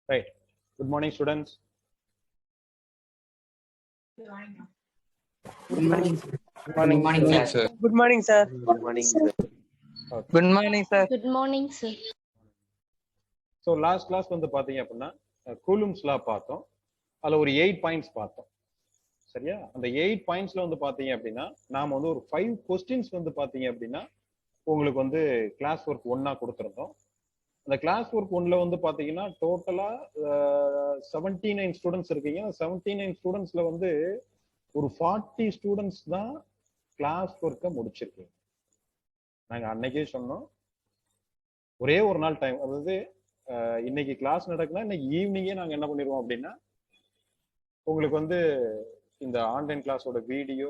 Right. Good morning, students. Good morning. Good morning, sir. Good morning, sir. Good morning, sir. Okay. Good morning, sir. Good morning, sir. So last class வந்து பாத்தீங்க அப்படின்னா Coulomb's லா பார்த்தோம். அதுல ஒரு 8 points பார்த்தோம். சரியா? அந்த 8 பாயிண்ட்ஸ்ல வந்து பாத்தீங்க அப்படின்னா நாம வந்து ஒரு 5 கொஸ்டின்ஸ் வந்து பாத்தீங்க அப்படின்னா உங்களுக்கு வந்து கிளாஸ் ஒர்க் 1-ஆ கொடுத்திருந்தோம். அந்த கிளாஸ் ஒர்க் 1ல வந்து பாத்தீங்கன்னா டோட்டலா 79 ஸ்டூடெண்ட்ஸ் இருக்கீங்க. 79 ஸ்டூடெண்ட்ஸ்ல வந்து ஒரு 40 ஸ்டூடெண்ட்ஸ் தான் கிளாஸ் ஒர்க்கை முடிச்சிருக்கீங்க. நாங்க அன்னைக்கே சொன்னோம் ஒரே ஒரு நாள் டைம், அதாவது இன்னைக்கு கிளாஸ் நடக்குன்னா இன்னைக்கு ஈவினிங்கே நாங்க என்ன பண்ணிடுவோம் அப்படின்னா உங்களுக்கு வந்து இந்த ஆன்லைன் கிளாஸோட வீடியோ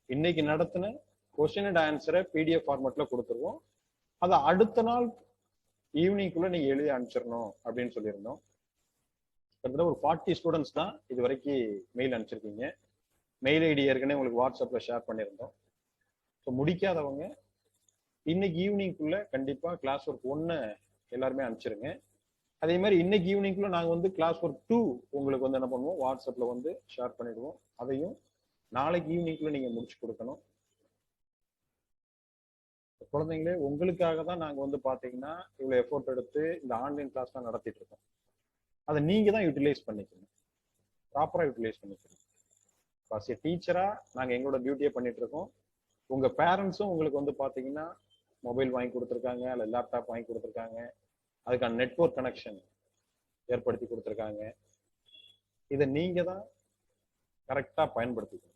இன்னைக்கு நடத்தின கொஸ்டின் அண்ட் ஆன்சரை பிடிஎஃப் ஃபார்மேட்ல கொடுத்துருவோம். அதை அடுத்த நாள் ஈவினிங்குள்ள நீங்க எழுதி அனுப்பிச்சிடணும் அப்படின்னு சொல்லியிருந்தோம். கிட்டத்தட்ட ஒரு 40 ஸ்டூடெண்ட்ஸ் தான் இது வரைக்கும் மெயில் அனுப்பிச்சிருக்கீங்க. மெயில் ஐடி ஏற்கனவே உங்களுக்கு வாட்ஸ்அப்ல ஷேர் பண்ணியிருந்தோம். ஸோ முடிக்காதவங்க இன்னைக்கு ஈவினிங்குள்ள கண்டிப்பா கிளாஸ் ஒர்க் 1 எல்லாருமே அனுப்பிச்சிருங்க. அதே மாதிரி இன்னைக்கு ஈவினிங்குள்ள நாங்க வந்து கிளாஸ் ஒர்க் 2 உங்களுக்கு வந்து என்ன பண்ணுவோம், வாட்ஸ்அப்ல வந்து ஷேர் பண்ணிடுவோம். அதையும் நாளைக்கு ஈவினிங்குள்ள நீங்க முடிச்சு கொடுக்கணும். குழந்தைங்களே, உங்களுக்காக தான் நாங்க வந்து பாத்தீங்கன்னா இவ்வளவு எஃபோர்ட் எடுத்து இந்த ஆன்லைன் கிளாஸ் தான் நடத்திட்டு இருக்கோம். அதை நீங்க தான் யூட்டிலைஸ் பண்ணிக்கணும், ப்ராப்பரா யூட்டிலைஸ் பண்ணிக்கணும். அஸ் எ டீச்சரா நாங்க எங்களோட டியூட்டியை பண்ணிட்டு இருக்கோம். உங்க பேரண்ட்ஸும் உங்களுக்கு வந்து பாத்தீங்கன்னா மொபைல் வாங்கி கொடுத்துருக்காங்க, அல்ல லேப்டாப் வாங்கி கொடுத்துருக்காங்க, அதுக்கான நெட்வொர்க் கனெக்ஷன் ஏற்படுத்தி கொடுத்துருக்காங்க. இதை நீங்க தான் கரெக்டா பயன்படுத்திக்கணும்.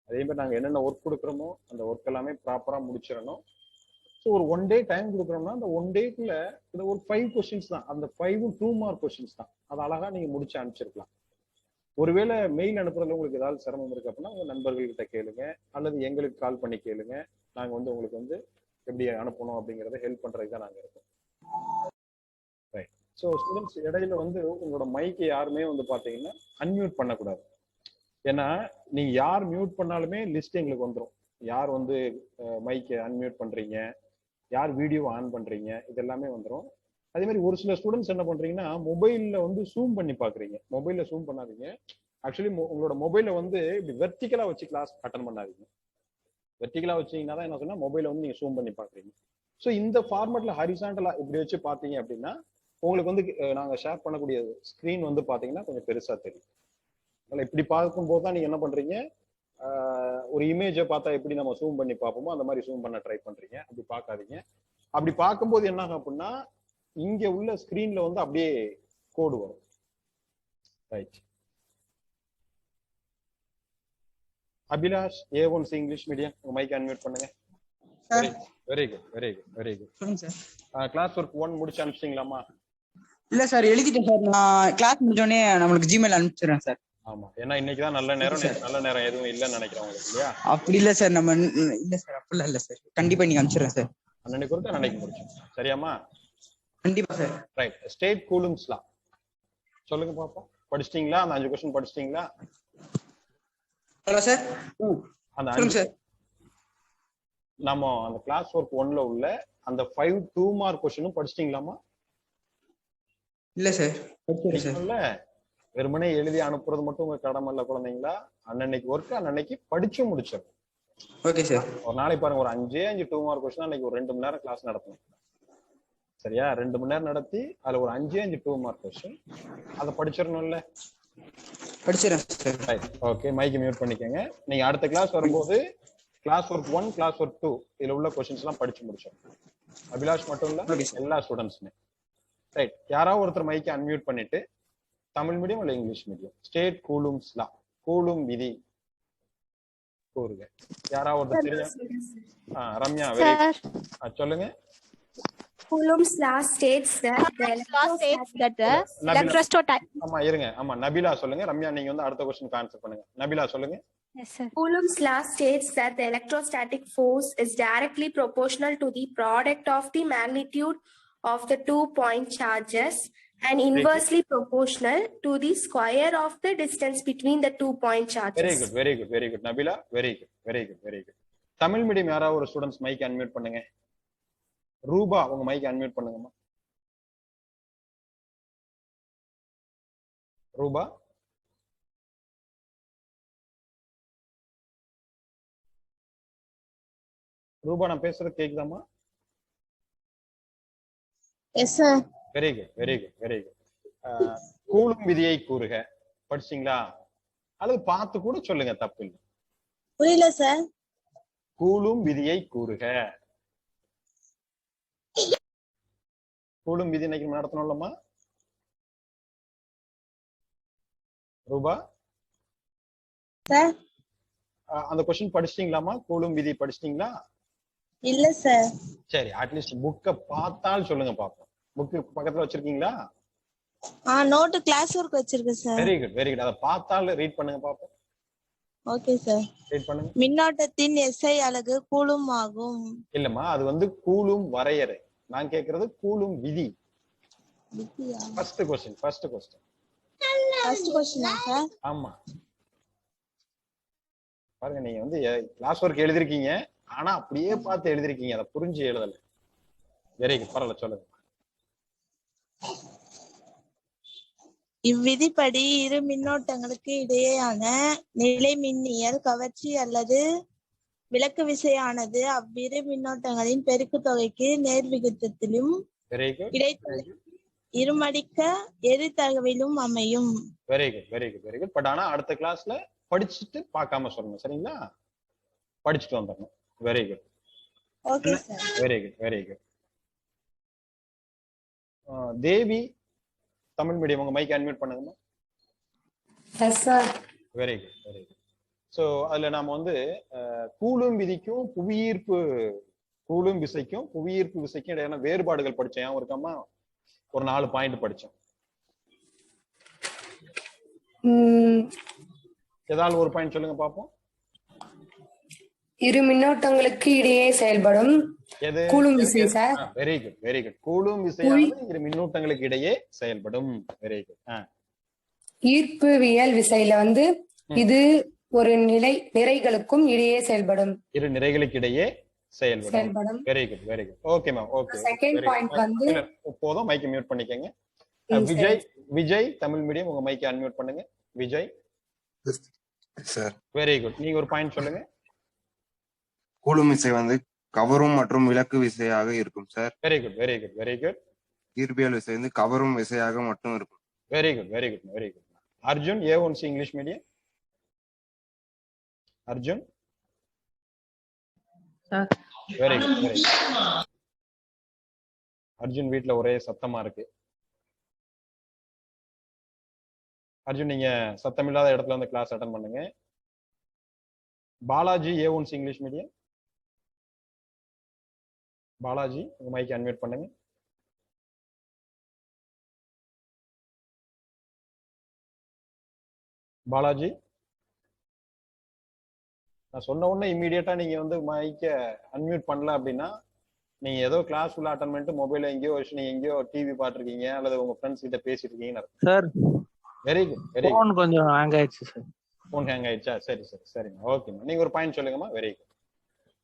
அதே மாதிரி நாங்க என்னென்ன ஒர்க் கொடுக்குறோமோ அந்த ஒர்க் எல்லாமே ப்ராப்பரா முடிச்சிடணும். ஸோ ஒரு 1 டே டைம் கொடுக்குறோம்னா அந்த 1 டேக்குள்ள இது ஒரு 5 கொஸ்டின்ஸ் தான். அந்த 5 2 மார்க் கொஸ்டின்ஸ் தான். அது அழகா நீங்க முடிச்சு அனுப்பிச்சிருக்கலாம். ஒருவேளை மெயில் அனுப்புறதுல உங்களுக்கு ஏதாவது சிரமம் இருக்கு அப்படின்னா உங்க நண்பர்கள்கிட்ட கேளுங்க, அல்லது எங்களுக்கு கால் பண்ணி கேளுங்க. நாங்க வந்து உங்களுக்கு வந்து எப்படி அனுப்பணும் அப்படிங்கறத ஹெல்ப் பண்றதுக்கு தான் நாங்க இருக்கோம். ரைட். ஸோ ஸ்டூடெண்ட்ஸ், இடையில வந்து உங்களோட மைக்கை யாருமே வந்து பாத்தீங்கன்னா அன்மியூட் பண்ணக்கூடாது. ஏன்னா நீங்க யார் மியூட் பண்ணாலுமே லிஸ்ட் எங்களுக்கு வந்துடும். யார் வந்து மைக்கை அன்மியூட் பண்றீங்க, யார் வீடியோ ஆன் பண்றீங்க, இது எல்லாமே வந்துடும். அதே மாதிரி ஒரு சில ஸ்டூடெண்ட்ஸ் என்ன பண்றீங்கன்னா மொபைல்ல வந்து ஜூம் பண்ணி பாக்குறீங்க. மொபைல்ல ஜூம் பண்ணாதீங்க. ஆக்சுவலி உங்களோட மொபைலை வந்து இப்படி வெர்டிகலா வச்சு கிளாஸ் அட்டன் பண்ணாதீங்க. வெர்டிகலா வச்சீங்கன்னா தான் என்ன சொன்னா மொபைலை வந்து நீங்க ஜூம் பண்ணி பாக்குறீங்க. ஸோ இந்த ஃபார்மேட்ல ஹரிசாண்டலா இப்படி வச்சு பாத்தீங்க அப்படின்னா உங்களுக்கு வந்து நாங்க ஷேர் பண்ணக்கூடிய ஸ்கிரீன் வந்து பாத்தீங்கன்னா கொஞ்சம் பெருசா தெரியும். இப்படி பார்க்கும்போது தான் நீங்க என்ன பண்றீங்க, ஒரு இமேஜை பார்த்தா எப்படி நம்ம ஜூம் பண்ணி பார்ப்போமோ அந்த மாதிரி ஜூம் பண்ண ட்ரை பண்றீங்க. அப்படி பார்க்காதீங்க. அப்படி பார்க்கும்போது என்ன ஆகும் அப்படின்னா இங்க உள்ள ஸ்கிரீன்ல வந்து அப்படியே கோடு வரும். Right. Abhilash, A1C English medium, உங்க மைக் அன்மியூட் பண்ணுங்க. Very good, very good, very good. சொல்லுங்க சார். கிளாஸ் ஒர்க் 1 முடிச்சு அனுப்பிச்சிங்களா? இல்ல சார், எழுதிட்டேன் சார். நான் கிளாஸ் முடிஞ்சோடனே நம்மளுக்கு ஜிமெயில் அனுப்பிச்சிடுறேன் சார். ஆமா, ஏன்னா இன்னைக்கு தான் நல்ல நேரம். நல்ல நேரம் எதுவும் இல்லைன்னு நினைக்கிறேன் உங்களுக்கு, இல்லையா? அப்படி இல்ல சார், நம்ம இல்ல சார், அப்படிலாம் இல்ல சார். கண்டிப்பா நீங்க அனுப்பிச்சிடுறேன் சார். அன்னைக்கு கொடுத்து அன்னைக்கு முடிச்சு. சரியாமா? கண்டிப்பா சார். ரைட். ஸ்டேட் கூலும்ஸ் லா சொல்லுங்க பாப்போம். படிச்சிட்டீங்களா? அந்த 5 क्वेश्चन படிச்சிட்டீங்களா? Hello sir. அந்த சொல்லுங்க சார். நாம அந்த கிளாஸ் ஒர்க் 1ல உள்ள அந்த 5 2 மார்க் क्वेश्चनும் படிச்சிட்டீங்களாமா? இல்ல சார், படிச்சிடுறேன் சார். இல்ல, வெறுமனே எழுதி அனுப்புறது மட்டும் உங்க கடமை இல்ல குழந்தைங்களா. அன்னன்னைக்கு ஒர்க் அன்னன்னைக்கு படிச்சு முடிச்சிடும். Okay sir. ஒரு நாளைக்கு பாருங்க, ஒரு 5 2 மார்க் क्वेश्चन அன்னைக்கு ஒரு 2 மணி நேரம் கிளாஸ் நடத்தணும். சரியா? 2 மணி நேரம் நடத்தி அதுல ஒரு 5 2 மார்க் क्वेश्चन அதை படிச்சிடணும்ல. படிச்சிடுறேன் sir. Right. Okay, mic mute பண்ணிக்கங்க. நீங்க அடுத்த கிளாஸ் வரும்போது கிளாஸ் ஒர்க் 1 கிளாஸ் ஒர்க் 2 இதுல உள்ள क्वेश्चंस எல்லாம் படிச்சு முடிச்சோம். அபிலாஷ் மட்டும் இல்ல, எல்லா ஸ்டூடெண்ட்ஸுமே. ரைட். யாராவது ஒருத்தர் மைக்கை அன்மியூட் பண்ணிட்டு தமிழ் மீடியம் இல்ல இங்கிலீஷ் மீடியம் ஸ்டேட் கூலும்ஸ் லா, கூலும் விதி கூறுங்க. யாராவது ஒருத்தர் தெரியும்? ரம்யா, சொல்லுங்க. Coulomb's law states that the electrostatic. ஆமா, இருங்க. ஆமா, நபிலா சொல்லுங்க. ரம்யா நீங்க வந்து அடுத்த क्वेश्चनக்கு ஆன்சர் பண்ணுங்க. நபிலா சொல்லுங்க. Yes, sir. Coulomb's law states that the electrostatic force is directly proportional to the product of the magnitude of the 2-point charges and inversely proportional to the square of the distance between the 2-point charges. Very good, very good, very good. Nabila, very good, very good, very good. Tamil medium யாராவது ஒரு students mic unmute பண்ணுங்க. ரூபா, உங்க mic unmute பண்ணுங்கம்மா. ரூபா? ரூபா நான் பேசுறது கேக்குதாமா? Yes sir. Very good, very good, very good. Coulomb விதியை கூறுக படிச்சீங்களா? அல்லது பார்த்து கூட சொல்லுங்க, தப்பு இல்லை. புரியல சார். கூலும் விதியை கூறுக. கூலும் விதி இன்னைக்கு நடத்தணும்லம்மா? ரூபா சார் அந்த கொஸ்டின் படிச்சிட்டீங்களாமா? கூலும் விதி படிச்சிட்டீங்களா? இல்ல சார். சரி, அட்லீஸ்ட் புக்கை பார்த்தால் சொல்லுங்க பாப்போம். புக்கு பக்கத்துல வச்சிருக்கீங்களா? நோட்டு கிளாஸ் ஒர்க் வச்சிருக்கேன் sir. Very good, very good. அதை பார்த்தால் ரீட் பண்ணுங்க பாப்போம். Okay sir. ரீட் பண்ணுங்க. மின்னோட்டத்தின் எஸ்ஐ அலகு கூலும் ஆகும். இல்லம்மா, அது வந்து கூலும் வரையறை. நான் கேக்குறது கூலும் விதி. First question. ஃபர்ஸ்ட் கொஸ்டினா சார்? ஆமா, பாருங்க, நீங்க வந்து கிளாஸ் ஒர்க் எழுதிருக்கீங்க, ஆனா அப்படியே பார்த்து எழுதிருக்கீங்க, அதை புரிஞ்சு எழுதல. வெரி குட், பரவாயில்ல, சொல்லுங்க. இவ்விதிப்படி இரு மின்னோட்டங்களுக்கு இடையேயான நிலை மின்னியல் கவர்ச்சி அல்லது விலக்கு விசையானது அவ்விரு மின்னோட்டங்களின் பெருக்கு தொகைக்கு நேர்விகிதத்திலும் இருமடிக்க எரிதகவிலும் அமையும். Very good, very good, very good. But ஆனா அடுத்த கிளாஸ்ல படிச்சுட்டு பார்க்காம சொல்லணும், சரிங்களா? படிச்சுட்டு வந்துடணும். Very good. Okay sir. Very good, very good. Devi, Tamil medium, உங்க மைக் அன்மியூட் பண்ணுங்கம்மா. Yes sir. Very good, very good. So அதுல நாம வந்து கூலும் விதிக்கும் கூலும் விசைக்கும் புவியீர்ப்பு விசைக்கும் இடையான வேறுபாடுகள் படிச்சோம். ஏன் இருக்காமா? ஒரு 4 பாயிண்ட் படிச்சோம். ஏதாவது ஒரு பாயிண்ட் சொல்லுங்க பாப்போம். இரு மின்னோட்டங்களுக்கு இடையே செயல்படும் கூலும் விசை sir. Very good, very good. Coulomb விசையானது இரு மின்னூட்டங்களுக்கு இடையே செயல்படும். Very good. ஈர்ப்புவியல் விசையில வந்து இது ஒரு நிறைகளுக்கும் இடையே செயல்படும். இரு நிறைகளுக்கு இடையே செயல்படும். Very good, very good. Okay ma'am, okay. Second point வந்து போதும், மைக் மியூட் பண்ணிக்கங்க. விஜய், தமிழ் மீடியம், உங்க மைக் அன்மியூட் பண்ணுங்க. விஜய் சார். Very good. நீங்க ஒரு பாயிண்ட் சொல்லுங்க. கூலும் விசை வந்து கவரும் மற்றும் விலக்கு விசையாக இருக்கும் sir. Very good, very good, very good. ஈர்ப்பியல் விசை வந்து கவரும் விசையாக மட்டும் இருக்கும். Very good, very good, very good. Arjun, A1C English medium. Arjun sir. Very good, very good. Arjun வீட்ல ஒரே சத்தமா இருக்கு. அர்ஜுன், நீங்க சத்தம் இல்லாத இடத்துல வந்து கிளாஸ் அட்டெண்ட் பண்ணுங்க. Balaji, A1C English medium. Balaji, உங்க மைக் அன்மியூட் பண்ணுங்க. பாலாஜி, நான் சொன்ன உடனே இம்மீடியட்டா நீங்க வந்து மைக்க அன்மியூட் பண்ணல அப்படின்னா, நீங்க ஏதோ கிளாஸ் உள்ள அட்டெண்ட் பண்ணிட்டு மொபைல எங்கேயோ வச்சு நீங்க எங்கேயோ டிவி பாத்துருக்கீங்க அல்லது உங்க ஃப்ரெண்ட்ஸ் கிட்ட பேசிட்டு இருக்கீங்கன்னு sir. Very good, very good. Phone கொஞ்சம் ஹேங் ஆயிடுச்சு சார். ஃபோன் ஹேங் ஆயிடுச்சா? சரி, சரி, சரிங்க. ஓகேமா, நீங்க ஒரு பாயிண்ட் சொல்லுங்கம்மா. Very good.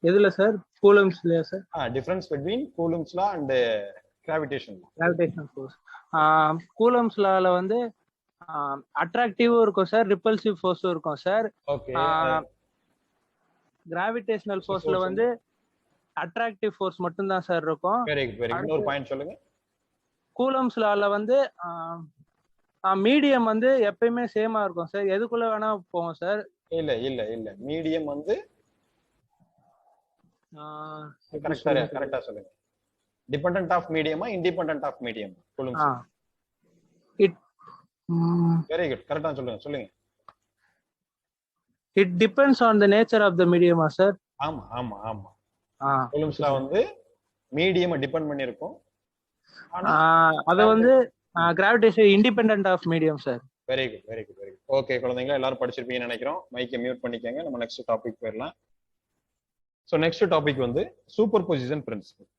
எதுல சார்? கூலம்ஸ்லயா sir? Difference between Coulomb's law and gravitation force. Coulomb's லால வந்து அட்ராக்டிவும் இருக்கும் சார், ரிப்பல்சிவ் ஃபோர்ஸும் இருக்கும் சார். ஓகே. கிராவிடேஷனல் ஃபோர்ஸ்ல வந்து அட்ராக்டிவ் ஃபோர்ஸ் மட்டும் தான் சார் இருக்கும். Very good, very good. இன்னொரு பாயிண்ட் சொல்லுங்க. கூலம்ஸ் லால வந்து மீடியம் வந்து எப்பயுமே சேமா இருக்கும் சார், எதுக்குள்ள வேணா போகும் சார். இல்ல இல்ல இல்ல, மீடியம் வந்து கரெக்டா சொல்லுங்க. டிபெண்டன்ட் ஆஃப் மீடியமா independent of medium? Coulombs. Very good, கரெக்டா சொல்லுங்க, சொல்லுங்க. It depends on the nature of the மீடியமா சார்? ஆமா ஆமா ஆமா. கூலம்ஸ்ல வந்து மீடியம் டிபெண்ட் பண்ணிருக்கும். அது வந்து gravitation independent of medium sir. Very good, very good, very good. Okay குழந்தைங்களா, எல்லாரும் படிச்சிருப்பீங்கன்னு நினைக்கிறோம். மைக்கை மியூட் பண்ணிக்கங்க. நம்ம நெக்ஸ்ட் டாபிக் போயிடலாம். சோ நெக்ஸ்ட் டாபிக் வந்து சூப்பர் பொசிஷன் பிரின்சிபல்.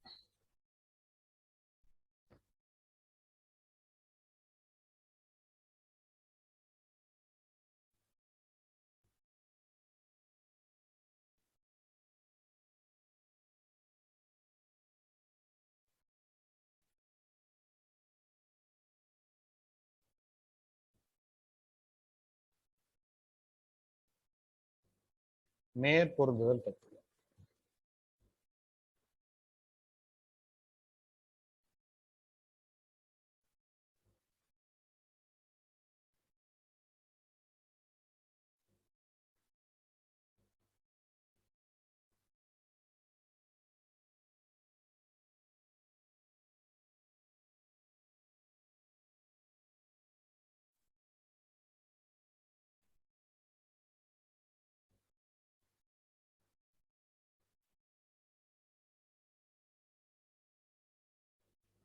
மேற்பொருந்துதல் தத்துவம்.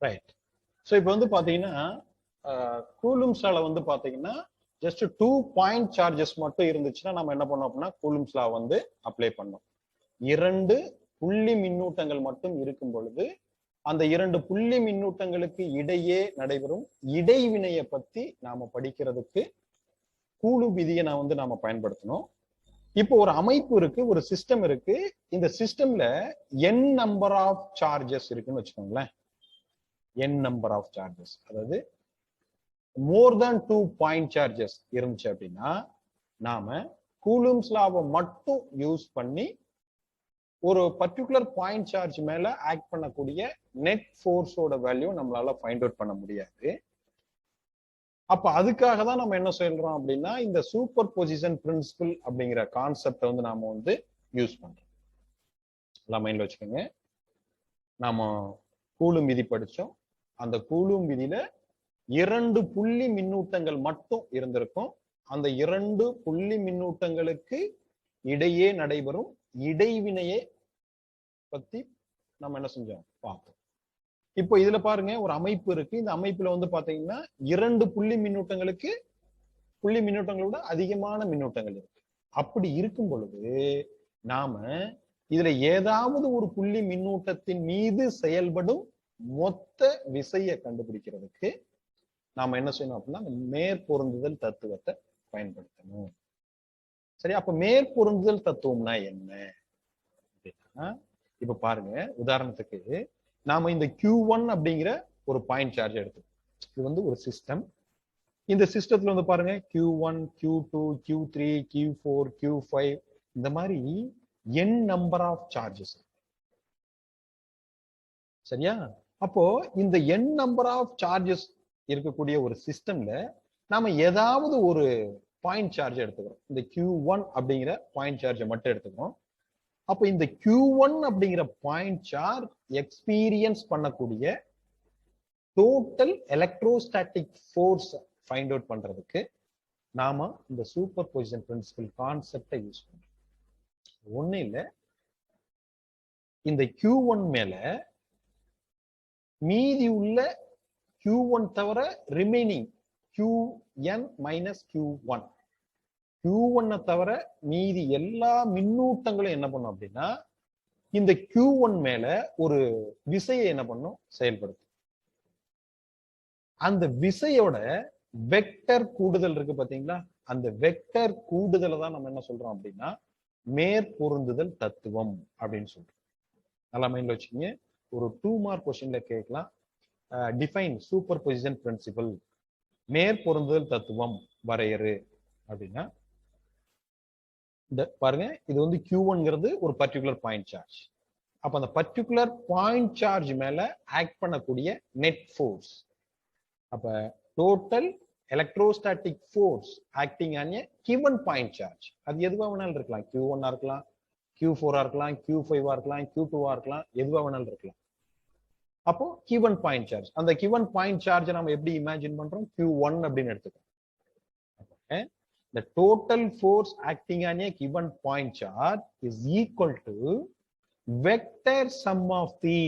ரைட். ஸோ இப்போ வந்து பாத்தீங்கன்னா கூலும்ஸ்லால வந்து பாத்தீங்கன்னா ஜஸ்ட் 2 பாயிண்ட் சார்ஜஸ் மட்டும் இருந்துச்சுன்னா நம்ம என்ன பண்ணோம் அப்படின்னா கூலும்ஸ்லா வந்து அப்ளை பண்ணோம். 2 புள்ளி மின்னூட்டங்கள் மட்டும் இருக்கும் பொழுது அந்த 2 புள்ளி மின்னூட்டங்களுக்கு இடையே நடைபெறும் இடைவினையை பத்தி நாம படிக்கிறதுக்கு கூலும் விதியை நாம பயன்படுத்தணும். இப்போ ஒரு அமைப்பு இருக்கு, ஒரு சிஸ்டம் இருக்கு. இந்த சிஸ்டம்ல n நம்பர் ஆஃப் சார்ஜஸ் இருக்குன்னு வச்சுக்கோங்களேன். n நம்பர் ஆஃப் சார்ஜஸ், அதாவது மோர் தேன் 2 பாயிண்ட் சார்ஜஸ் இருந்துச்சு அப்படின்னா நாம கூலும்ஸ் லாவை மட்டும் யூஸ் பண்ணி ஒரு பர்டிகுலர் பாயிண்ட் சார்ஜ் மேல ஆக்ட் பண்ணக்கூடிய நெட் ஃபோர்ஸோட வேல்யூ நம்மளால ஃபைண்ட் அவுட் பண்ண முடியாது. அப்ப அதுக்காக தான் நம்ம என்ன சொல்றோம் அப்படின்னா இந்த சூப்பர் பொசிஷன் பிரின்சிபிள் அப்படிங்கிற கான்செப்டை வந்து நாம வந்து யூஸ் பண்றோம். எல்லாம் மைண்ட்ல வச்சுக்கோங்க. நாம கூலும் விதி படிச்சோம். அந்த கூலும் விதியில 2 புள்ளி மின்னூட்டங்கள் மட்டும் இருந்திருக்கும். அந்த 2 புள்ளி மின்னூட்டங்களுக்கு இடையே நடைபெறும் இடைவினையை பத்தி நம்ம என்ன செஞ்சோம் பார்த்தோம். இப்போ இதுல பாருங்க, ஒரு அமைப்பு இருக்கு. இந்த அமைப்புல வந்து பாத்தீங்கன்னா 2 புள்ளி மின்னூட்டங்களோட அதிகமான மின்னூட்டங்கள் இருக்கு. அப்படி இருக்கும் பொழுது நாம இதுல ஏதாவது ஒரு புள்ளி மின்னூட்டத்தின் மீது செயல்படும் மொத்த விசையை கண்டுபிடிக்கிறதுக்கு நாம என்ன செய்யணும் அப்படின்னா மேற்பொருந்துதல் தத்துவத்தை பயன்படுத்தணும். சரி, அப்ப மேற்பொருந்துதல் தத்துவம்னா என்ன அப்படின்னா, இப்ப பாருங்க, உதாரணத்துக்கு நாம இந்த Q1 அப்படிங்கிற ஒரு பாயிண்ட் சார்ஜ் எடுத்துக்கோம். இது வந்து ஒரு சிஸ்டம். இந்த சிஸ்டத்துல வந்து பாருங்க Q1, Q2, Q3, Q4, Q5 இந்த மாதிரி n நம்பர் ஆஃப் சார்ஜஸ். சரியா? அப்போ இந்த n நம்பர் ஆஃப் சார்ஜஸ் இருக்கக்கூடிய ஒரு சிஸ்டம்ல நாம ஏதாவது ஒரு பாயிண்ட் சார்ஜ் எடுத்துக்கிறோம். இந்த Q1 அப்படிங்கிற பாயிண்ட் சார்ஜை மட்டும் எடுத்துக்கிறோம். அப்ப இந்த Q1 அப்படிங்கிற பாயிண்ட் சார்ஜ் எக்ஸ்பீரியன்ஸ் பண்ணக்கூடிய total electrostatic force find out பண்றதுக்கு நாம இந்த சூப்பர் பொசிஷன் பிரின்சிபல் கான்செப்டை யூஸ் பண்றோம். ஒண்ணு இல்ல, இந்த Q1 மேல மீதி உள்ள Q1 தவிர remaining Qn minus Q1 Q1 தவிர மீதி எல்லா மின்னூட்டங்களும் என்ன பண்ணும் அப்படின்னா இந்த Q1 மேல ஒரு விசையை என்ன பண்ணும், செயல்படுத்தும். அந்த விசையோட வெக்டர் கூடுதல் இருக்கு பாத்தீங்களா, அந்த வெக்டர் கூடுதலை தான் நம்ம என்ன சொல்றோம் அப்படின்னா மேற்பொருந்துதல் தத்துவம் அப்படின்னு சொல்றோம். நல்லா மைண்ட்ல வச்சுக்கோங்க. ஒரு 2 மார்க் கொஸ்டின்ல கேட்கலாம், டிஃபைன் சூப்பர் பொசிஷன் பிரின்சிபல், மேற்பொருந்துதல் தத்துவம் வரையறு அப்படின்னா இந்த பாருங்க, இது வந்து Q1ங்கிறது ஒரு பர்டிகுலர் பாயிண்ட் சார்ஜ். அப்ப அந்த பர்டிகுலர் பாயிண்ட் சார்ஜ் மேல ஆக்ட் பண்ணக்கூடிய நெட் ஃபோர்ஸ். அப்ப total electrostatic force acting on a given point charge. அது எதுவா வேணாலும் இருக்கலாம். Q1 இருக்கலாம், Q4 இருக்கலாம், Q5 இருக்கலாம், Q2 இருக்கலாம், எதுவா வேணாலும் இருக்கலாம். அப்போ கிவன் பாயிண்ட் சார்ஜ், அந்த கிவன் பாயிண்ட் சார்ஜ் நம்ம எப்படி இமேஜின் பண்றோம், Q1 அப்படின்னு எடுத்துக்கோம். The total force acting on a given point charge is equal to vector sum of the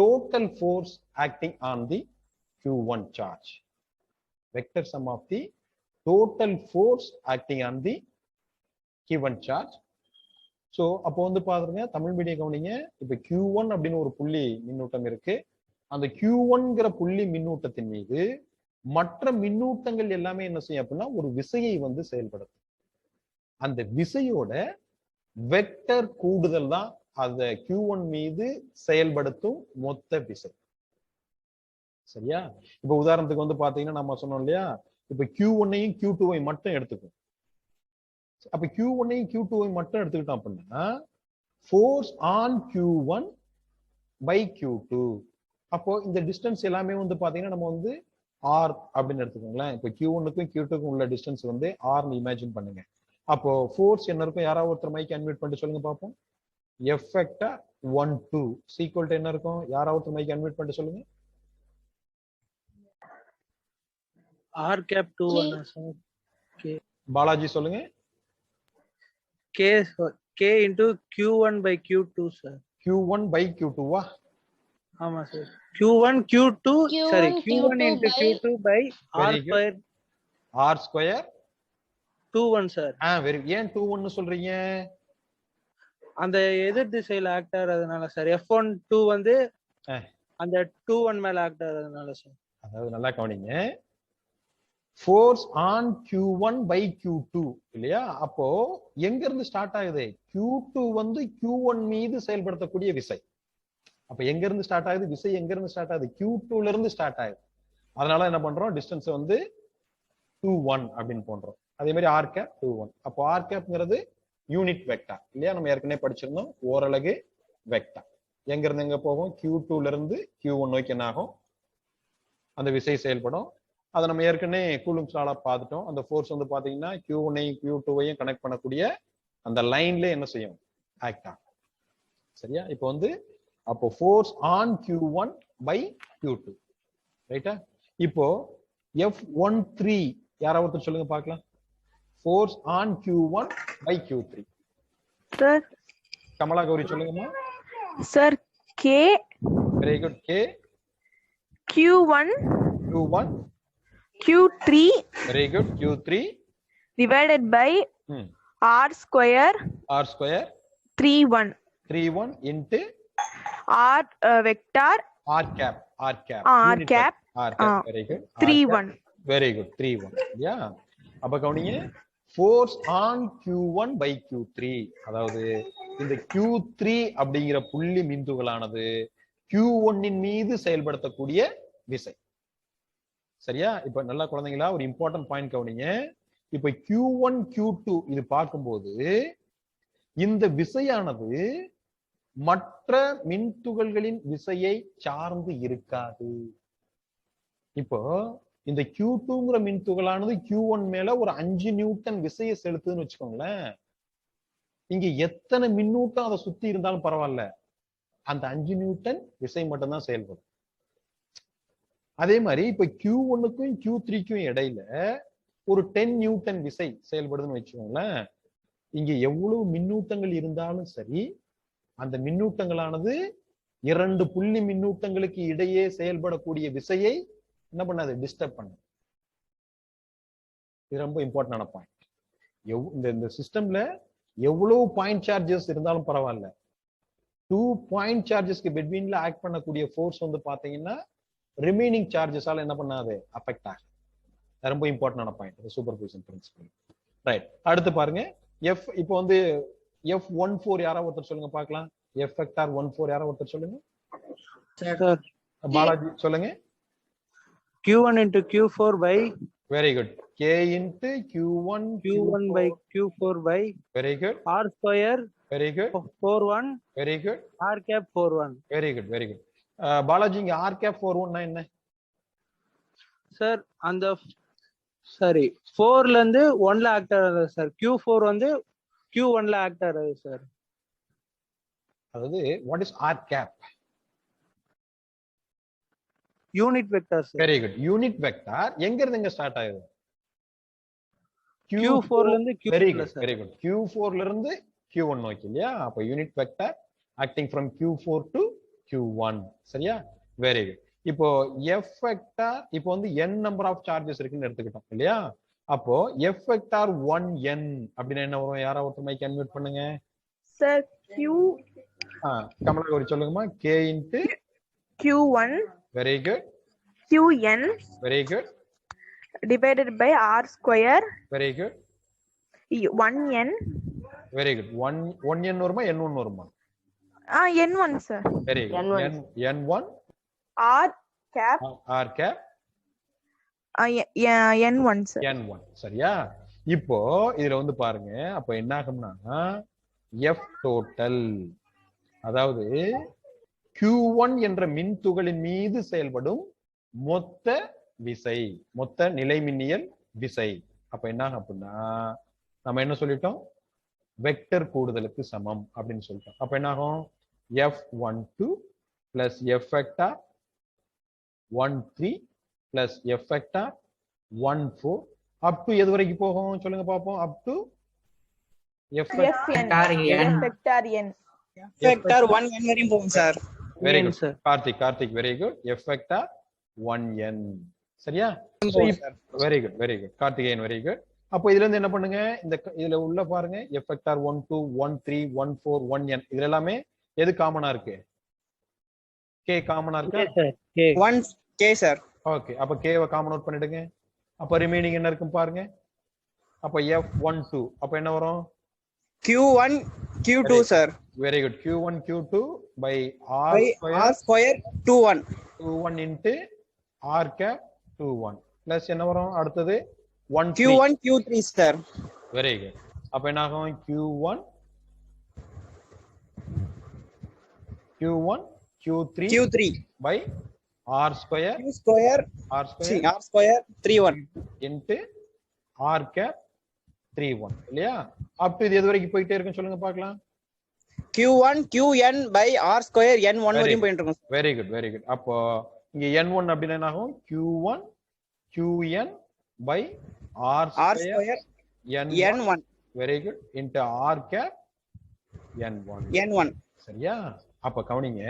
total force acting on the Q1 charge. Vector sum of the total force acting on the given charge. So அப்போ வந்து பாருங்க, Tamil medium கவனிங்க. இப்ப Q1 அப்படின்னு ஒரு புள்ளி மின்னூட்டம் இருக்கு. அந்த Q1ங்கிற புள்ளி மின்னூட்டத்தின் மீது மற்ற மின்னூட்டங்கள் எல்லாமே என்ன செய்யும் அப்படின்னா ஒரு விசையை வந்து செயல்படுத்தும். அந்த விசையோட வெக்டர் கூடுதல் தான் அந்த Q1 மீது செயல்படுத்தும் மொத்த விசை. சரியா? இப்ப உதாரணத்துக்கு வந்து பாத்தீங்கன்னா நம்ம சொன்னோம் இல்லையா, இப்ப Q1ஐயும் Q2ஐயும் மட்டும் எடுத்துக்கும். அப்ப Q1 Q2 மட்டும் எடுத்துக்கிட்டோம் அப்படின்னா force on Q1 by Q2. அப்போ இந்த டிஸ்டன்ஸ் எல்லாமே வந்து பாத்தீங்கன்னா நம்ம வந்து R அப்படின்னு எடுத்துக்கோங்களேன். இப்போ Q1க்கும் Q2க்கும் உள்ள டிஸ்டன்ஸ் வந்து R இமேஜின் பண்ணுங்க. அப்போ ஃபோர்ஸ் என்ன இருக்கும்? யாராவது ஒருத்தர் மைக் அன்மியூட் பண்ணிட்டு சொல்லுங்க பார்ப்போம். F வெக்டர் 1 2 ஈக்குவல் டு என்ன இருக்கும்? யாராவது ஒருத்தர் மைக் அன்மியூட் பண்ணிட்டு சொல்லுங்க. R cap 2 1 sir. பாலாஜி சொல்லுங்க. K into Q1 by Q2 sir. Q1 by Q2 வா? ஆமா sir. Q1 Q2 sorry Q1 into by Q2 by R Very good. square R square 2 1 sir. Very. ஏன் 2 1 சொல்றீங்க? அந்த எதிர் திசையில ஆக்ட் ஆகிறதுனால சார். F1 2 வந்து அந்த 2 1 மேல ஆக்ட் ஆகிறதுனால சார். அதாவது நல்லா கவனிங்க. Force on Q1 by Q2 இல்லையா? அப்போ எங்க இருந்து ஸ்டார்ட் ஆகுது? Q2 வந்து Q1 மீது செயல்படுத்தக்கூடிய விசை. அப்ப எங்க இருந்து ஸ்டார்ட் ஆகுது? விசை எங்க இருந்து ஸ்டார்ட் ஆகுது? Q2 ல இருந்து ஸ்டார்ட் ஆகுது. அதனால என்ன பண்றோம்? டிஸ்டன்ஸ் வந்து 2 1 அப்படின்னு போன்றோம். அதே மாதிரி R cap 2 1. அப்போ R capங்கிறது யூனிட் வெக்டார் இல்லையா? நம்ம ஏற்கனவே படிச்சிருந்தோம். ஓரலகு வெக்டார். எங்க இருந்து எங்க போகும்? Q2 ல இருந்து Q1 நோக்கி என்ன ஆகும்? அந்த விசை செயல்படும். அதை நம்ம ஏற்கனவே கூலும்ஸ் லால பார்த்துட்டோம். அந்த ஃபோர்ஸ் வந்து பாத்தீங்கன்னா Q1 Q2 கனெக்ட் பண்ணக்கூடிய அந்த லைன்ல என்ன செய்யும்? ஆக்ட் ஆகும். சரியா? இப்போ வந்து அப்போ force on Q1 by Q2 ரைட்டா? இப்போ F13 யாராவது ஒருத்தர் சொல்லுங்க பார்க்கலாம். Force on Q1 by Q3. Sir Kamala Gauri சொல்லுங்கம்மா. Sir K very good. K Q1 Q1 Q3 very good. Q3 divided by R square R square 3 1 3 1 into R vector R cap R Unit cap R cap very good. 3 R cap. 1 Very good. 3 1 yeah. அப்ப கவனிங்க. Force on Q1 by Q3. அதாவது இந்த Q3 அப்படிங்கிற புள்ளி மின்துகளானது Q1 இன் மீது செயல்படுத்தக்கூடிய விசை. சரியா? இப்ப நல்லா குழந்தைங்களா ஒரு இம்பார்ட்டன்ட் பாயிண்ட் கவனிங்க. இப்ப Q1 Q2 இது பார்க்கும்போது இந்த விசையானது மற்ற மின்துகள்களின் விசையை சார்ந்து இருக்காது. இப்போ இந்த Q2ங்கிற மின்துகளானது Q1 மேல ஒரு 5 நியூட்டன் விசையை செலுத்துதுன்னு வச்சுக்கோங்களேன். இங்க எத்தனை மின்னூட்டம் அதை சுத்தி இருந்தாலும் பரவாயில்ல, அந்த 5 நியூட்டன் விசை மட்டும்தான் செயல்படும். அதே மாதிரி இப்ப Q1க்கும் Q3க்கும் இடையில ஒரு 10 நியூட்டன் விசை செயல்படுதுன்னு வச்சுக்கோங்களேன். இங்க எவ்வளவு மின்னூட்டங்கள் இருந்தாலும் சரி, அந்த மின்னூட்டங்களானது 2 புள்ளி மின்னூட்டங்களுக்கு இடையே செயல்படக்கூடிய விசையை என்ன பண்ணாது? டிஸ்டர்ப் பண்ண. இது ரொம்ப இம்பார்ட்டன்டான பாயிண்ட். இந்த சிஸ்டம்ல எவ்வளவு பாயிண்ட் சார்ஜஸ் இருந்தாலும் பரவாயில்ல, 2 பாயிண்ட் சார்ஜஸ்க்கு பிட்வீன்ல ஆக்ட் பண்ணக்கூடிய ஃபோர்ஸ் வந்து பாத்தீங்கன்னா ரிமைனிங் சார்ஜஸால என்ன பண்ணாது? அஃபெக்ட் ஆகும். ரொம்ப இம்பார்ட்டன்டான பாயிண்ட் சூப்பர்பொசிஷன் பிரின்சிபல். ரைட். அடுத்து பாருங்க. இப்போ வந்து F14 யாராவது ஒருத்தர் சொல்லுங்க பார்க்கலாம். F vector 14 யாராவது ஒருத்தர் சொல்லுங்க. சார் பாலாஜி சொல்லுங்க. Q1 into Q4 by very good. K into Q1 by Q4 by very good. R square very good. 4 1 very good. R cap 4 1. Very good very good. Balaji இங்க R cap 41 என்ன? Sir அந்த sorry 4ல இருந்து 1ல act ஆகுது sir. Q4 வந்து Q1ல act ஆகுது sir. அதாவது what is R cap? Unit vector sir. Very good. Unit vector எங்க இருந்து எங்க ஸ்டார்ட் ஆகுது? Q4 ல இருந்து very Q1 good very good. Q4 ல இருந்து Q1 நோக்கி இல்லையா? அப்ப unit vector acting from Q4 to Q1. சரியா? Very good. இப்போ F வெக்டார் இப்போ வந்து n நம்பர் ஆஃப் சார்ஜஸ் இருக்குன்னு எடுத்துக்கிட்டோம் இல்லையா? அப்போ F வெக்டார் 1n அப்படின்னா என்ன வரும்? யாரா ஒருத்தர் மைக் அன்மியூட் பண்ணுங்க. சார் கமலா கௌரி சொல்லுங்கம்மா. K into Q1 very good. Qn very good. divided by R square very good. 1n very good. 1n வருமா n1 வருமா? n1 sir. Very good. n1 R cap R cap n1 sir. n1 சரியா? இப்போ இதுல வந்து பாருங்க, அப்ப என்ன ஆகும்னா F டோட்டல், அதாவது Q1 என்ற மின்துகளின் மீது செயல்படும் மொத்த விசை, மொத்த நிலைமின்னியல் விசை. அப்ப என்ன ஆகும் அப்படின்னா நம்ம என்ன சொல்லிட்டோம், வெக்டர் கூடுதலுக்கு சமம் அப்படின்னு சொல்லிட்டோம். அப்ப என்ன ஆகும், F12 plus F vector 13 plus F vector 14 up to எது வரைக்கும் போகும் சொல்லுங்க பாப்போம். Up to F vector n vector 1n வரையும் போகும் sir. Very N, good sir. Karthik very good. F vector 1n சரியா? Very good Karthikeyan very good. அப்போ இதுல இருந்து என்ன பண்ணுங்க, இந்த இதுல உள்ள பாருங்க F vector 12 13 14 1n இதுல எல்லாமே எது காமனா இருக்கு, k காமனா இருக்கா? Sir, K. 1k sir. Okay, அப்ப k வை காமன் அவுட் பண்ணிடுங்க. அப்ப ரிமைனிங் என்ன இருக்கும் பாருங்க. அப்ப F12 அப்ப என்ன வரும், Q1 Q2 sir. Very good, Q1 Q2 by R by square r square 21 21 into R cap 21 plus என்ன வரும் அடுத்தது 1 Q1 Q3 sir. Very good. அப்ப என்ன ஆகும், Q1 Q3 by R square Q square R square R square 31 into R cap 31 இல்லையா? Up to இது எது வரைக்கும் போயிட்டே இருக்கும் சொல்லுங்க பார்க்கலாம். Q1 Qn by r square n1 வரையும் போயிட்டு இருக்கும். Very good. அப்போ இங்க n1 அப்படின்னா என்ன ஆகும், Q1 Qn by R r square square n1 very good into R cap n1 சரியா? அப்ப கவனிங்க,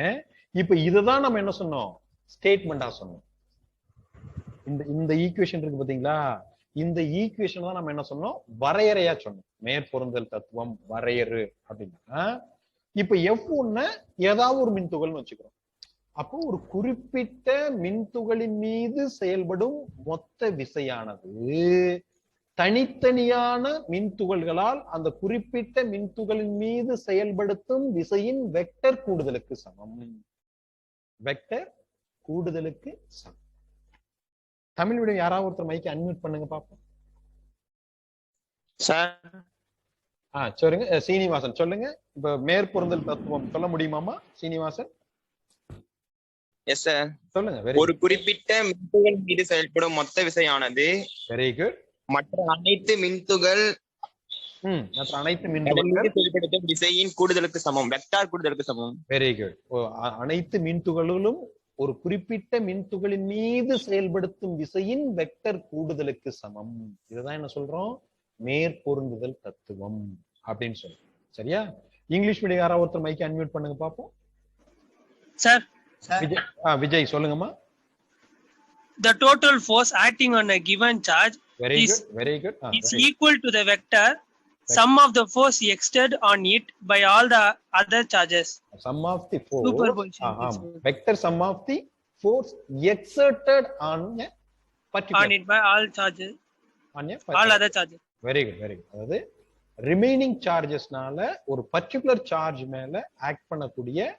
இப்ப இதுதான் நம்ம என்ன சொன்னோம், ஸ்டேட்மெண்டா சொன்னோம். இந்த ஈக்குவேஷன் இருக்கு பாத்தீங்களா, இந்த ஈக்குவேஷன் தான் நம்ம என்ன சொன்னோம், வரையறையா சொன்னோம். மேற்பொருந்தல் தத்துவம் வரையறு அப்படின்னா, இப்ப F1 ஏதாவது ஒரு மின்துகள்னு வச்சுக்கிறோம். அப்போ ஒரு குறிப்பிட்ட மின்துகளின் மீது செயல்படும் மொத்த விசையானது தனித்தனியான மின்துகள்களால் அந்த குறிப்பிட்ட மின்துகளின் மீது செயல்படுத்தும் விசையின் வெக்டர் கூடுதலுக்கு சமம். வெக்டர் கூடுதலுக்கு சமம். தமிழ் வீடியோ யாராவது ஒருத்தர் மைக்கை அன்மியூட் பண்ணுங்க பாப்போம். சொல்லுங்க சீனிவாசன் சொல்லுங்க. இப்ப மேற்பொருந்தல் தத்துவம் சொல்ல முடியுமாமா சீனிவாசன்? Yes sir. சொல்லுங்க. ஒரு குறிப்பிட்ட மின்துகள் மீது செயல்படும் மொத்த விசையானது வெரி குட் மற்ற அனைத்து மின்துகள் செயல்படுத்தும் விசையின் கூடுதலுக்கு சமம், வெக்டார் கூடுதலுக்கு சமம். Very good. அனைத்து மின்துகளிலும் ஒரு குறிப்பிட்ட மின்துகளின் மீது செயல்படுத்தும் விசையின் வெக்டர் கூடுதலுக்கு சமம். இதுதான் என்ன சொல்றோம், மேற்பொருந்துதல் தத்துவம் அப்படின்னு சொல்றோம். சரியா? இங்கிலீஷ் மீடியம் யாராவது ஒருத்தர் மைக்கை அன்மியூட் பண்ணுங்க பாப்போம். சார் விஜய் சொல்லுங்கம்மா. The total force acting on a given charge very good is equal to the vector sum of the force exerted on it by all the other charges. Sum of the force vector sum of the force exerted on a particular on it by all charges on all other charges. very good அதாவது remaining சார்ஜஸ்னால ஒரு particular charge மேல act பண்ணக்கூடிய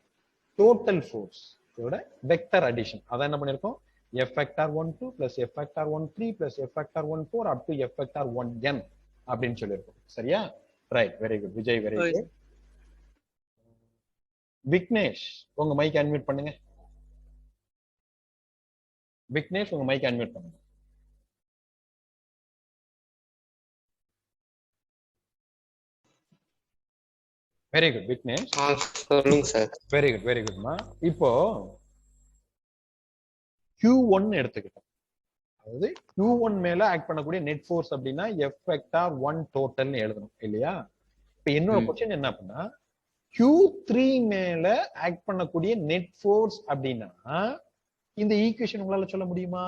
total force இதோட vector addition. அத என்ன பண்ணிருக்கோம், F vector 12 plus F vector 13 plus F vector 14 up to F vector 1n அப்படின்னு சொல்லிருக்கோம். சரியா? Right, very good Vijay, very good. Vignesh உங்க மைக் அன்மியூட் பண்ணுங்க. விக்னேஷ் உங்க மைக் அன்மியூட் பண்ணுங்க. Very good Vignesh. சொல்லுங்க சார். வெரி குட்மா. இப்போ Q1 எடுத்துக்கிட்டோம். அதாவது Q1 மேல ஆக்ட் பண்ணக்கூடிய நெட் ஃபோர்ஸ் அப்படின்னா F vector 1 டோட்டல்னு எழுதணும் இல்லையா? இப்ப என்னோட क्वेश्चन என்ன அப்படின்னா, Q3 மேல ஆக்ட் பண்ணக்கூடிய நெட் ஃபோர்ஸ் அப்படின்னா இந்த ஈக்குவேஷன் உங்களால சொல்ல முடியுமா?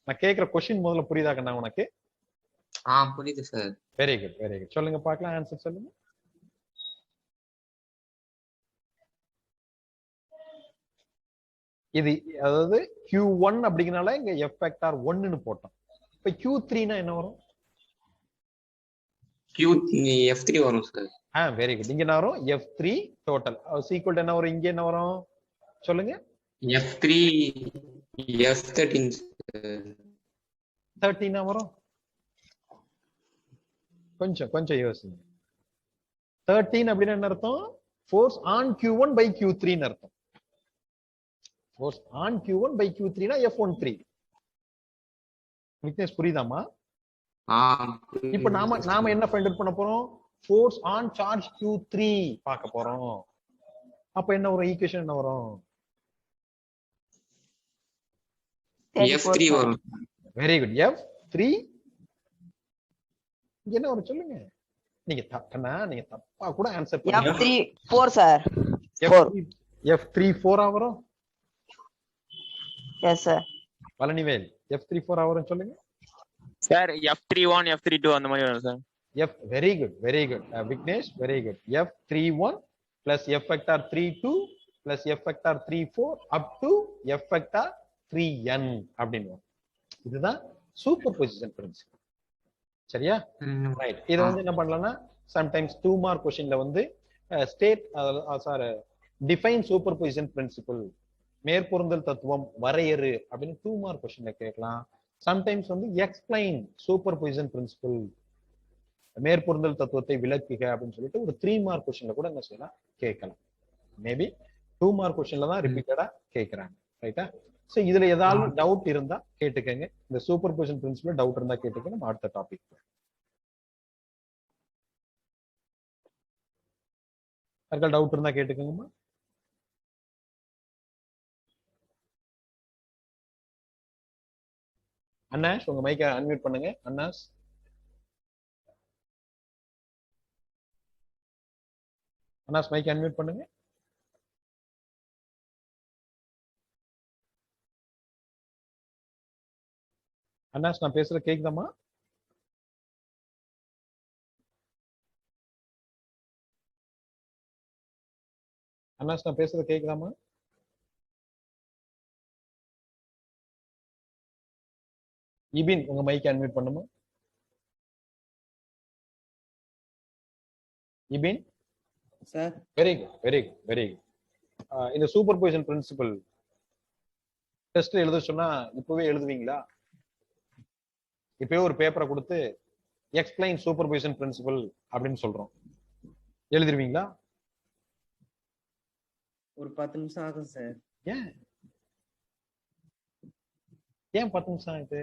நான் கேக்குற क्वेश्चन முதல்ல புரியுதா கண்ணா உனக்கு? புரியுது சார். வெரி குட் சொல்லுங்க பார்க்கலாம், ஆன்சர் சொல்லுங்க. இது அதாவது Q1 அப்படிங்கறனால இங்க F vector 1 ன்னு போட்டோம். இப்ப Q3 னா என்ன வரும்? F3 வரும் சார். Very good. இங்க என்ன வரும்? F3 total. ஈக்குவல் என்ன வரும்? இங்க என்ன வரும் சொல்லுங்க. F3 F13 13 வரும். கொஞ்சம் யோசிங்க. 13 அப்படின்னு என்ன அர்த்தம்? Force on Q1 by Q3 ன்னு அர்த்தம். Force on Q1 by Q3 னா F13. விக்னேஷ் புரியுதாமா? இப்ப நாம என்ன ஃபைண்ட் அவுட் பண்ண போறோம்? ஃபோர்ஸ் ஆன் சார்ஜ் Q3 பார்க்க போறோம். அப்ப என்ன வரும்? ஈக்குவேஷன் என்ன வரும்? F3 வரும். Very good. F3 என்ன வரும் சொல்லுங்க. நீங்க தப்பா கூட ஆன்சர் பண்ணுங்க. F3 4 sir. F34 வரும். Yes sir. பழனிவேல் F34 வரும் சொல்லுங்க. சார் F31 F32 அந்த மாதிரி வரும் sir. Very good Vignesh, very good. F31 plus F vector 32 plus F vector 34 up to F vector 3n அப்படின்னு வரும். இதுதான் சூப்பர் பொசிஷன் பிரின்சிபல். சரியா? ரைட். இத வந்து என்ன பண்ணலாம்னா சம்டைம்ஸ் 2 மார்க் क्वेश्चनல வந்து டிஃபைன் சூப்பர் பொசிஷன் பிரின்சிபல், மேற்பொருந்தல் தத்துவம் வரையறு அப்படின்னு 2 மார்க் क्वेश्चनல கேட்கலாம். சம்டைம்ஸ் வந்து எக்ஸ்பிளைன் சூப்பர் பொசிஷன் பிரின்சிபல், மேற்பொருந்தல் தத்துவத்தை விளக்குக அப்படின்னு சொல்லிட்டு ஒரு 3 மார்க் क्वेश्चनல கூட என்ன செய்யலாம் கேட்கலாம். மேபி 2 மார்க் क्वेश्चनல தான் ரிப்பீட்டடா கேக்குறாங்க. ரைட்டா? சோ இதுல ஏதாவது டவுட் இருந்தா கேட்டுக்கங்க. இந்த சூப்பர் பொசிஷன் பிரின்சிபல் டவுட் இருந்தா கேட்டுக்கங்க. நம்ம அடுத்த டாபிக் யாருக்கா டவுட் இருந்தா கேட்டுக்கங்கம்மா. அண்ணாஷ் உங்க மைக்கை அன்மியூட் பண்ணுங்க. அண்ணாஷ் மைக்கை அன்மியூட் பண்ணுங்க. அண்ணாஸ் நான் பேசுறது கேக்குதாமா? அண்ணாஸ் நான் பேசுறது கேக்குதாமா? இபின் உங்க மைக்கை அன்மியூட் பண்ணுமா. Ibn sir. Very good. இந்த சூப்பர் பொசிஷன் பிரின்சிபல் டெஸ்ட் எழுத சொன்னா இப்பவே எழுதுவீங்களா? இப்பவே ஒரு பேப்பரை கொடுத்து எக்ஸ்பிளைன் சூப்பர் பொசிஷன் பிரின்சிபல் அப்படின்னு சொல்றோம், எழுதிருவீங்களா? ஒரு 10 நிமிஷம் ஆகும் சார். ஏன் 10 நிமிஷம் ஆகுது?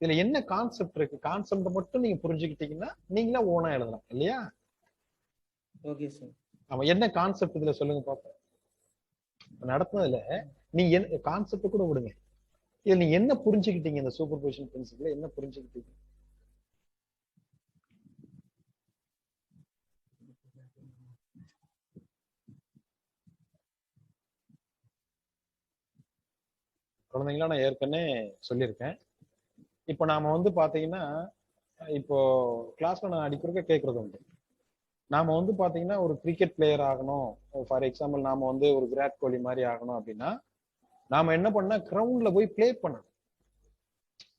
இதுல என்ன கான்செப்ட் இருக்கு? கான்செப்ட் மட்டும் நீங்க புரிஞ்சுக்கிட்டீங்கன்னா நீங்களா ஓனா எழுதலாம் இல்லையா? Okay sir. அவன் என்ன கான்செப்ட் இதுல சொல்லுங்க பாப்போம். நடத்துனதுல நீங்க என்ன கான்செப்ட் கூட விடுங்க. இதுல நீங்க என்ன புரிஞ்சுக்கிட்டீங்க? இந்த சூப்பர் பொசிஷன் பிரின்சிபல் என்ன புரிஞ்சுக்கிட்டீங்க? குழந்தைங்களா நான் ஏற்கனவே சொல்லியிருக்கேன். இப்போ நாம வந்து பாத்தீங்கன்னா இப்போ கிளாஸ்ல நான் அடிக்கடி கேட்கறது உண்டு. நாம வந்து பாத்தீங்கன்னா ஒரு கிரிக்கெட் பிளேயர் ஆகணும், ஃபார் எக்ஸாம்பிள் நாம வந்து ஒரு விராட் கோலி மாதிரி ஆகணும் அப்படின்னா நாம என்ன பண்ணா கிரவுண்ட்ல போய் பிளே பண்ணணும்.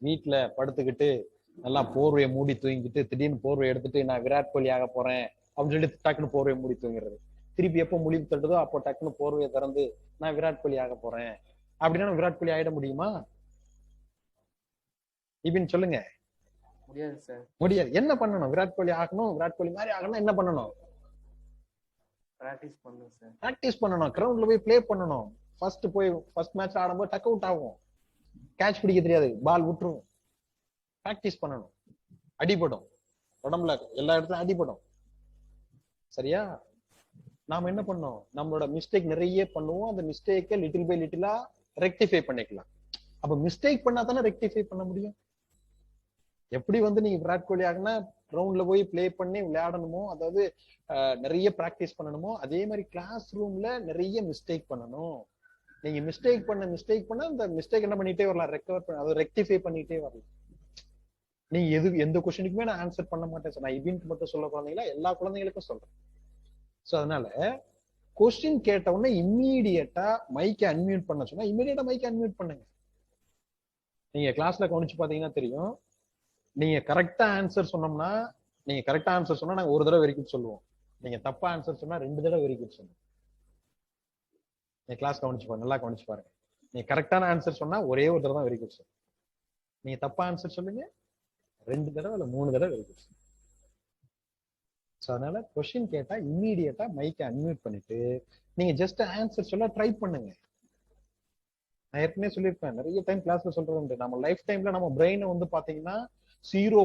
வீட்டுல படுத்துக்கிட்டு நல்லா போர்வையை மூடி தூங்கிட்டு திடீர்னு போர்வை எடுத்துட்டு நான் விராட் கோலி ஆக போறேன் அப்படின்னு சொல்லி டக்குன்னு போர்வையை மூடி தூங்கிறது. திருப்பி எப்போ முழிவு தட்டுதோ அப்போ டக்குன்னு போர்வையை திறந்து நான் விராட் கோலி ஆக போறேன் அப்படின்னா விராட் கோலி ஆயிட முடியுமா? இப்படின்னு சொல்லுங்க. முடியாது சார். முடியாது. என்ன பண்ணணும்? விராட் கோலி ஆகணும், விராட் கோலி மாதிரி ஆகணும், என்ன பண்ணணும்? பிராக்டிஸ் பண்ணணும் சார். பிராக்டிஸ் பண்ணணும். கிரவுண்ட்ல போய் பிளே பண்ணணும். ஃபர்ஸ்ட் மேட்ச் ஆடும்போது டக் அவுட் ஆகும், கேட்ச் பிடிக்க தெரியாது, பால் விட்டுரும். பிராக்டிஸ் பண்ணணும். அடிபடும், உடம்புல எல்லா இடத்துலயும் அடிபடும். சரியா? நாம என்ன பண்ணோம்? நம்மளோட மிஸ்டேக் நிறைய பண்ணுவோம். அந்த மிஸ்டேக்கை லிட்டில் பை லிட்டிலா ரெக்டிஃபை பண்ணிக்கலாம். அப்ப மிஸ்டேக் பண்ணா தானே ரெக்டிஃபை பண்ண முடியும். எப்படி வந்து நீங்க விராட் கோலி ஆகுனா கிரவுண்ட்ல போய் பிளே பண்ணி விளையாடணுமோ, அதாவது நிறைய பிராக்டிஸ் பண்ணணுமோ, அதே மாதிரி கிளாஸ் ரூம்ல நிறைய மிஸ்டேக் பண்ணணும். நீங்க மிஸ்டேக் பண்ண அந்த மிஸ்டேக் என்ன பண்ணிட்டே வரலாம், ரெக்டிஃபை பண்ணிட்டே வரலாம். நீங்க எந்த கொஸ்டினுக்குமே நான் ஆன்சர் பண்ண மாட்டேன் சார். நான் இபின்க்கு மட்டும் சொல்ல குழந்தைங்களா, எல்லா குழந்தைங்களுக்கும் சொல்றேன். சோ அதனால கொஸ்டின் கேட்ட உடனே இம்மீடியட்டா மைக்கை அன்மியூட் பண்ண சொன்னா இம்மீடியட்டா மைக்கை அன்மியூட் பண்ணுங்க. நீங்க கிளாஸ்ல கவனிச்சு பாத்தீங்கன்னா தெரியும். நீங்க கரெக்டா ஆன்சர் சொன்னோம்னா நாங்க ஒரு தடவை வரைக்கும் சொல்லுவோம். நீங்க தப்பா ஆன்சர் சொன்னா 2 தடவை வரைக்கும் சொல்லுவோம். நீங்க கிளாஸ் கவனிச்சு பாருங்க, நல்லா கவனிச்சு பாருங்க. நீ கரெக்டான ஆன்சர் சொன்னா ஒரே ஒரு தடவை தான் வெரி குட் சார். நீங்க தப்பா ஆன்சர் சொல்லுங்க 2 தடவை இல்ல 3 தடவை வெரி குட் சார். ஸோ அதனால கொஸ்டின் கேட்டா இம்மீடியட்டா மைக்கை அன்மியூட் பண்ணிட்டு நீங்க ஜஸ்ட் ஆன்சர் சொல்ல ட்ரை பண்ணுங்க. நான் ஏற்கனவே சொல்லியிருப்பேன், நிறைய டைம் கிளாஸ்ல சொல்றது உண்டு. நம்ம லைஃப் டைம்ல நம்ம பிரெயினை வந்து பாத்தீங்கன்னா 0.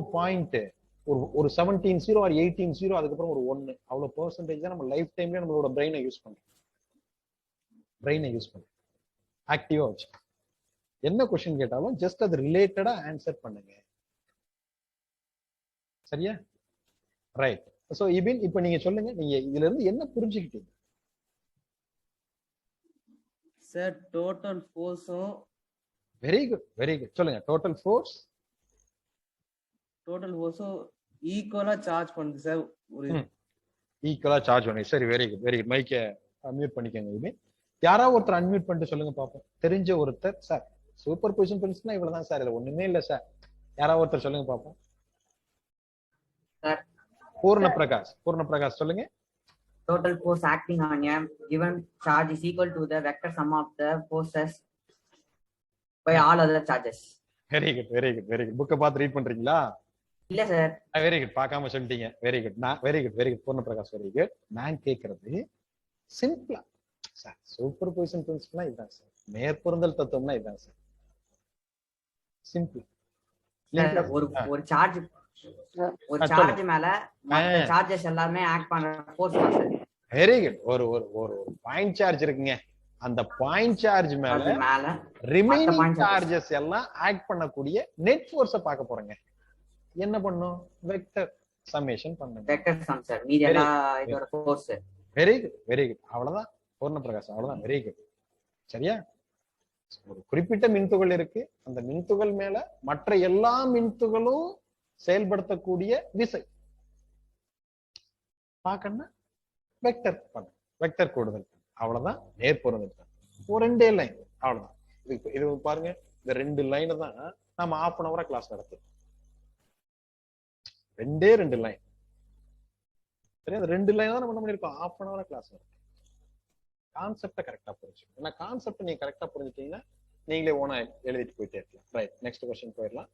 ஒரு 17 or 18 அதுக்கப்புறம் ஒரு 1 அவ்வளவு பெர்சன்டேஜ் தான் நம்ம லைஃப் டைம்ல நம்மளோட பிரெயினை யூஸ் பண்றோம். ஆக்டிவா வச்சு என்ன கொஸ்டின் கேட்டாலும் ஜஸ்ட் அது ரிலேட்டடா ஆன்சர் பண்ணுங்க. சரியா? ரைட். சோ இபின் இப்ப நீங்க சொல்லுங்க, நீங்க இதுல இருந்து என்ன புரிஞ்சுக்கிட்டீங்க? சார் டோட்டல் ஃபோர்ஸும் வெரி குட் சொல்லுங்க. டோட்டல் ஃபோர்ஸும் ஈக்குவலா சார்ஜ் பண்ணுது சார். ஒரு ஈக்குவலா சார்ஜ் பண்ணி. சரி, வெரி குட். மைக்கை அன்மியூட் பண்ணிக்கோங்க. இபின் யாராவது ஒருத்தர் அன்மியூட் பண்ணிட்டு சொல்லுங்க பாப்போம். தெரிஞ்ச ஒருத்தர். சார் சூப்பர் பொசிஷன் பிரின்சிபல்னா இவ்வளவுதான் சார், இதுல ஒண்ணுமே இல்ல சார். யாராவது ஒருத்தர் சொல்லுங்க பாப்போம். பூர்ண பிரகாஷ் சொல்லுங்க. total force acting on a given charge is equal to the vector sum of the forces by all other charges. Very good. புக்கை பார்த்து ரீட் பண்றீங்களா? இல்ல சார். Very good. பார்க்காம சொல்லிட்டீங்க. வெரி குட் பூர்ண பிரகாஷ். Very good. நான் கேட்கறது சிம்பிளா சார், சூப்பர் பொசிஷன் பிரின்சிபல்னா இதுதான் சார், மேற்பொருந்தல் தத்துவம்னா இதுதான் சார். சிம்பிள். ஒரு சார்ஜ் மேல மற்ற சார்ஜஸ் எல்லாமே ஆக்ட் பண்ற ஃபோர்ஸ் தான் சார். Very good. ஒரு பாயிண்ட் சார்ஜ் இருக்குங்க, அந்த பாயிண்ட் சார்ஜ் மேல ரிமைனிங் சார்ஜஸ் எல்லாம் ஆக்ட் பண்ணக்கூடிய நெட் ஃபோர்ஸ பார்க்க போறோங்க. என்ன பண்ணும்? வெக்டர் சம்மேஷன் பண்ணுங்க. Vector sum sir. மீதி எல்லாம் இதோட ஃபோர்ஸ். Very good. அவ்வளவுதான் பூர்ண பிரகாஷ், அவ்வளவுதான். Very good. சரியா? ஒரு குறிப்பிட்ட மின்துகள் இருக்கு, அந்த மின்துகள் மேல மற்ற எல்லா மின்துகளும் செயல்படுத்தக்கூடிய விசை பார்க்கணும்னா வெக்டர் கூடுதல். அவ்வளவுதான். நேர்பொருந்தல். ஒரு 2 லைன் அவ்வளவுதான். இது பாருங்க, இந்த 2 லைன் தான் நம்ம 1/2 hour கிளாஸ் நடத்துறோம். 2 லைன். சரி, அந்த 2 லைன் தான் நம்ம என்ன பண்ணிருக்கோம், 1/2 hour கிளாஸ் நடத்துறோம். கான்செப்டை கரெக்டா புரிஞ்சுக்கணும். ஏன்னா கான்செப்ட் நீங்க கரெக்டா புரிஞ்சுட்டீங்கன்னா நீங்களே ஓனா எழுதிட்டு போயிட்டே இருக்கலாம். ரைட், நெக்ஸ்ட் क्वेश्चन போயிடலாம்.